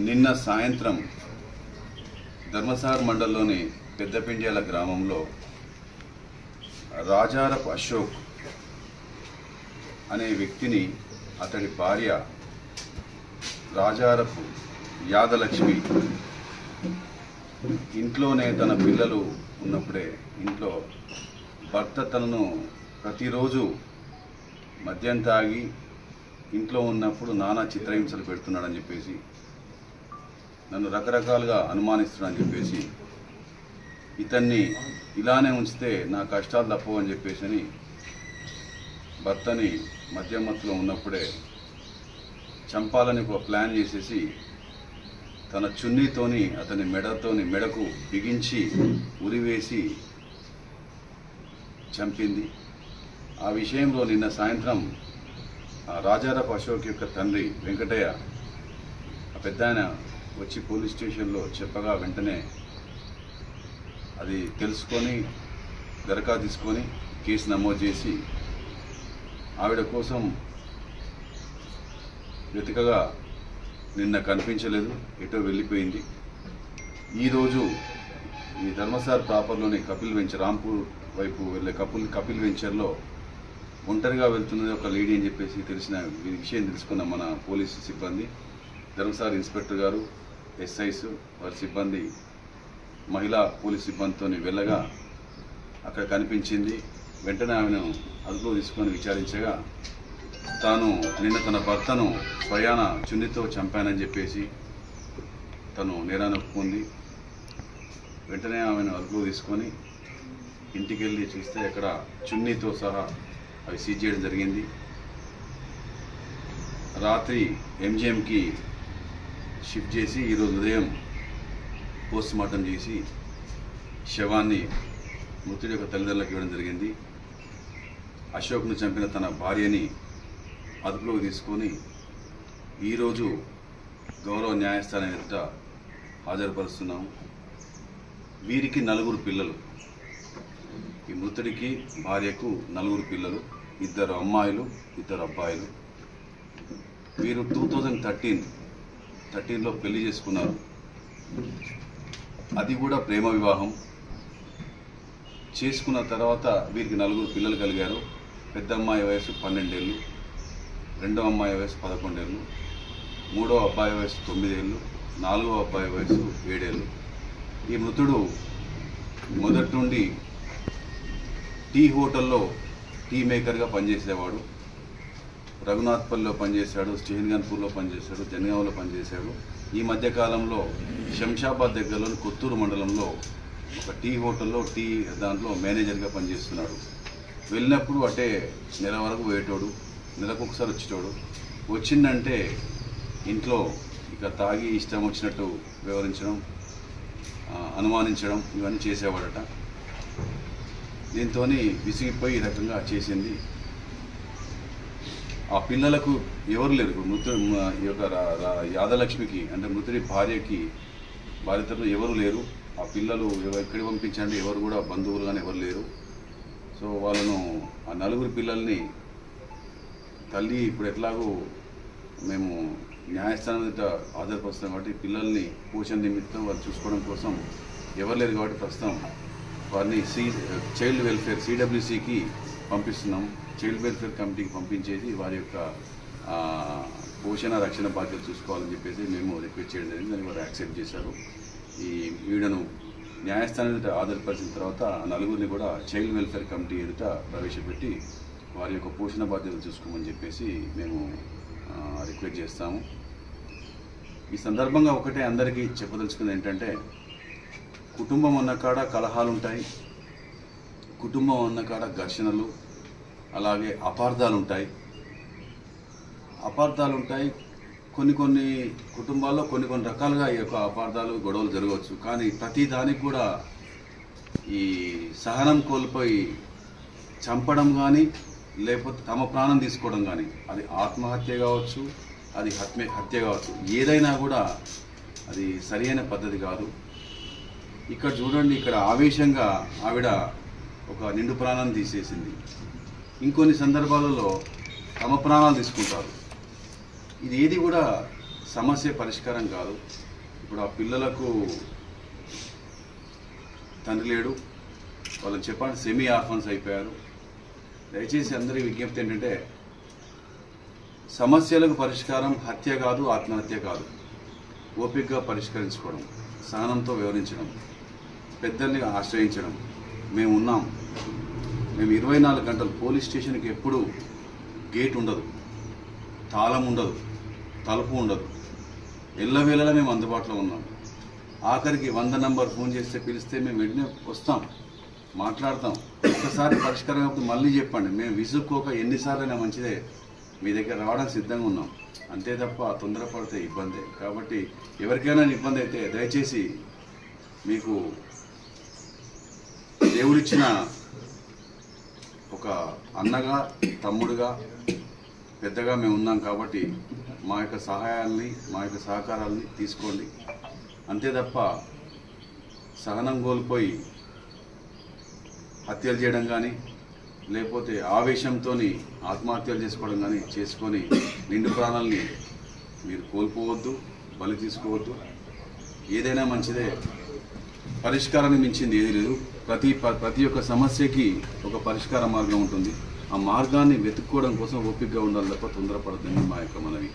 నిన్న సాయంత్రం ధర్మసాగర్ మండలంలోని పెద్దపిండ్యాల గ్రామంలో రాజారపు అశోక్ అనే వ్యక్తిని అతడి భార్య రాజారపు యాదలక్ష్మి ఇంట్లోనే తన పిల్లలు ఉన్నప్పుడే ఇంట్లో భర్త తనను ప్రతిరోజు మద్యం తాగి ఇంట్లో ఉన్నప్పుడు నానా చిత్రహింసలు పెడుతున్నాడని చెప్పేసి నన్ను రకరకాలుగా అనుమానిస్తున్నాడని చెప్పేసి ఇతన్ని ఇలానే ఉంచితే నా కష్టాలు తప్పవు అని చెప్పేసి భర్తని మద్యం మత్తులో ఉన్నప్పుడే చంపాలని ఒక ప్లాన్ చేసేసి తన చున్నీతోని అతని మెడకు బిగించి ఉరివేసి చంపింది. ఆ విషయంలో నిన్న సాయంత్రం రాజారపు అశోక్ యొక్క తండ్రి వెంకటయ్య పెద్దాయన వచ్చి పోలీస్ స్టేషన్లో చెప్పగా వెంటనే అది తెలుసుకొని దరఖాస్తు తీసుకొని కేసు నమోదు చేసి ఆవిడ కోసం వెతకగా నిన్న కనిపించలేదు, ఎటో వెళ్ళిపోయింది. ఈరోజు ఈ ధర్మసాగర్ ప్రాపర్లోని కపిల్ వెంచర్ రాంపూర్ వైపు వెళ్ళే కపిల్ వెంచర్లో ఒంటరిగా వెళ్తున్నది ఒక లేడీ అని చెప్పేసి తెలిసిన విషయం తెలుసుకున్న మన పోలీసు సిబ్బంది, ధర్మసాగర్ ఇన్స్పెక్టర్ గారు, ఎస్ఐస్ వారి సిబ్బంది మహిళా పోలీస్ సిబ్బందితో వెళ్ళగా అక్కడ కనిపించింది. వెంటనే ఆమెను అదుపులో తీసుకొని విచారించగా తాను నిన్న తన భర్తను స్వయాన చున్నితో చంపానని చెప్పేసి తను నేరాన్ని ఒప్పుకుంది. వెంటనే ఆమెను అదుపులో తీసుకొని ఇంటికి వెళ్ళి చూస్తే అక్కడ చున్నీతో సహా అవి సీజ్ చేయడం జరిగింది. రాత్రి ఎంజిఎంకి షిఫ్ట్ చేసి ఈరోజు ఉదయం పోస్ట్ మార్టం చేసి శవాన్ని మృతుడి యొక్క తల్లిదండ్రులకు ఇవ్వడం జరిగింది. అశోక్ను చంపిన తన భార్యని అదుపులోకి తీసుకొని ఈరోజు గౌరవ న్యాయస్థానం ఎదుట హాజరుపరుస్తున్నాము. వీరికి 4 పిల్లలు, ఈ మృతుడికి భార్యకు 4 పిల్లలు, 2 అమ్మాయిలు 2 అబ్బాయిలు. వీరు 2013లో పెళ్లి చేసుకున్నారు. అది కూడా ప్రేమ వివాహం. చేసుకున్న తర్వాత వీరికి 4 పిల్లలు కలిగారు. పెద్ద అమ్మాయి వయసు 12 ఏళ్ళు, రెండవ అమ్మాయి వయసు 11 ఏళ్ళు, మూడవ అబ్బాయి వయసు 9 ఏళ్ళు, నాలుగవ అబ్బాయి వయసు 7 ఏళ్ళు. ఈ మృతుడు మొదటి నుండి టీ హోటల్లో టీ మేకర్గా పనిచేసేవాడు. రఘునాథ్పల్లిలో పనిచేశాడు, స్టేషన్గన్పూర్లో పనిచేశాడు, జనగాంలో పనిచేశాడు. ఈ మధ్యకాలంలో శంషాబాద్ దగ్గరలోని కొత్తూరు మండలంలో ఒక టీ హోటల్లో దాంట్లో మేనేజర్గా పనిచేస్తున్నాడు. వెళ్ళినప్పుడు అటే నెల వరకు పోయేటోడు, నెలకు ఒకసారి వచ్చేటోడు. వచ్చిందంటే ఇంట్లో ఇక తాగి ఇష్టం వచ్చినట్టు వివరించడం, అనుమానించడం ఇవన్నీ చేసేవాడట. దీంతో విసిగిపోయి ఈ రకంగా చేసింది. ఆ పిల్లలకు ఎవరు లేరు. ఈ యొక్క యాదలక్ష్మికి అంటే మృతుడి భార్యకి బాధితులు ఎవరు లేరు. ఆ పిల్లలు ఎక్కడికి పంపించండి, ఎవరు కూడా బంధువులు కానీ ఎవరు లేరు. సో వాళ్ళను ఆ 4 పిల్లల్ని తల్లి ఇప్పుడు ఎట్లాగూ మేము న్యాయస్థానం దగ్గర హాజరుపరుస్తాం కాబట్టి పిల్లల్ని పోషణ నిమిత్తం వాళ్ళు చూసుకోవడం కోసం ఎవరు లేరు కాబట్టి ప్రస్తుతం వారిని చైల్డ్ వెల్ఫేర్ CWCకి పంపిస్తున్నాం. చైల్డ్ వెల్ఫేర్ కమిటీకి పంపించేసి వారి యొక్క పోషణ రక్షణ బాధ్యత చూసుకోవాలని చెప్పేసి మేము రిక్వెస్ట్ చేయడం జరిగింది. దాన్ని వారు యాక్సెప్ట్ చేశారు. ఈ వీడను న్యాయస్థానం ఎదుట హాజరుపరిచిన తర్వాత 4 కూడా చైల్డ్ వెల్ఫేర్ కమిటీ ఎదుట ప్రవేశపెట్టి వారి యొక్క పోషణ బాధ్యతలు చూసుకోమని చెప్పేసి మేము రిక్వెస్ట్ చేస్తాము. ఈ సందర్భంగా ఒకటే అందరికీ చెప్పదలుచుకుంది ఏంటంటే, కుటుంబం అన్న కాడ కలహాలు ఉంటాయి, కుటుంబం అన్న కాడ ఘర్షణలు, అలాగే అపార్థాలు ఉంటాయి. కొన్ని కుటుంబాల్లో కొన్ని రకాలుగా ఈ యొక్క అపార్థాలు గొడవలు జరగవచ్చు. కానీ ప్రతి దానికి కూడా ఈ సహనం కోల్పోయి చంపడం కానీ లేకపోతే తమ ప్రాణం తీసుకోవడం కానీ, అది ఆత్మహత్య కావచ్చు, అది హత్య కావచ్చు, ఏదైనా కూడా అది సరైన పద్ధతి కాదు. ఇక్కడ చూడండి, ఇక్కడ ఆవేశంగా ఆవిడ ఒక నిండు ప్రాణాన్ని తీసేసింది. ఇంకొన్ని సందర్భాలలో తమ ప్రాణాలు తీసుకుంటారు. ఇది ఏది కూడా సమస్య పరిష్కారం కాదు. ఇప్పుడు ఆ పిల్లలకు తండ్రి లేడు, వాళ్ళని చెప్పండి సెమీ ఆర్ఫన్స్ అయిపోయారు. దయచేసి అందరి విజ్ఞప్తి ఏంటంటే సమస్యలకు పరిష్కారం హత్య కాదు, ఆత్మహత్య కాదు. ఓపికగా పరిష్కరించుకోవడం, సహనంతో వివరించడం, పెద్దల్ని ఆశ్రయించడం. మేము ఉన్నాం. మేము 24 గంటలు పోలీస్ స్టేషన్కి ఎప్పుడు గేట్ ఉండదు, తాళం ఉండదు, తలుపు ఉండదు. ఎల్లవేళలా మేము అందుబాటులో ఉన్నాం. ఆఖరికి 100 నంబర్ ఫోన్ చేస్తే పిలిస్తే మేము వెంటనే వస్తాం, మాట్లాడతాం. ఒకసారి పరిష్కారం కాకపోతే మళ్ళీ చెప్పండి. మేము విసుక్కోక ఎన్నిసార్లైనా మంచిదే మీ దగ్గర రావడానికి సిద్ధంగా ఉన్నాం. అంతే తప్ప తొందరపడితే ఇబ్బందే. కాబట్టి ఎవరికైనా ఇబ్బంది అయితే దయచేసి మీకు దేవుడిచ్చిన ఒక అన్నగా, తమ్ముడుగా, పెద్దగా మేము ఉన్నాం. కాబట్టి మా యొక్క సహాయాల్ని, మా యొక్క సహకారాలని తీసుకోండి. అంతే తప్ప సహనం కోల్పోయి హత్యలు చేయడం కానీ, లేకపోతే ఆవేశంతో ఆత్మహత్యలు చేసుకోవడం కానీ చేసుకొని నిండు ప్రాణాలని మీరు కోల్పోవద్దు, బలి తీసుకోవద్దు. ఏదైనా మంచిదే, పరిష్కారాన్ని మించింది ఏది లేదు. ప్రతి ఒక్క సమస్యకి ఒక పరిష్కార మార్గం ఉంటుంది. ఆ మార్గాన్ని వెతుక్కోవడం కోసం ఓపికగా ఉండాలి తప్ప తొందరపడద్దని మా యొక్క మనవి.